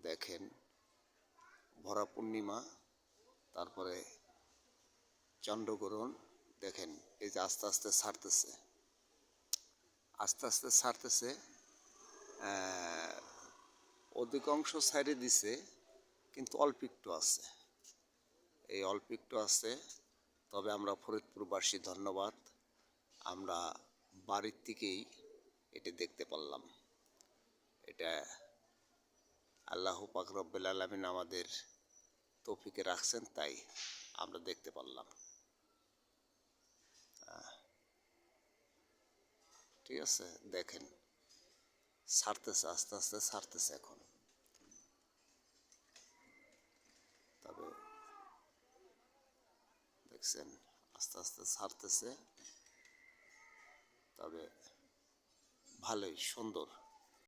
দেখেন ভরা পূর্ণিমা, তারপরে চন্দ্রগ্রহণ। দেখেন এই যে আস্তে আস্তে ছাড়তেছে, আস্তে আস্তে ছাড়তেছে। অধিকাংশ সাইডে দিছে, কিন্তু অল্প একটু আছে, এই অল্প একটু আছে। তবে আমরা ফরিদপুরবাসী ধন্যবাদ, আমরা বাড়ির থেকেই এটা দেখতে পারলাম। এটা আল্লাহ পাক রব্বুল আলামিন আমাদের তৌফিকে রাখছেন, তাই আমরা দেখতে পারলাম। ঠিক আছে, দেখেন ছাড়তেছে, আস্তে আস্তে ছাড়তেছে এখন। তবে দেখছেন আস্তে আস্তে ছাড়তেছে, তবে ভালোই সুন্দর।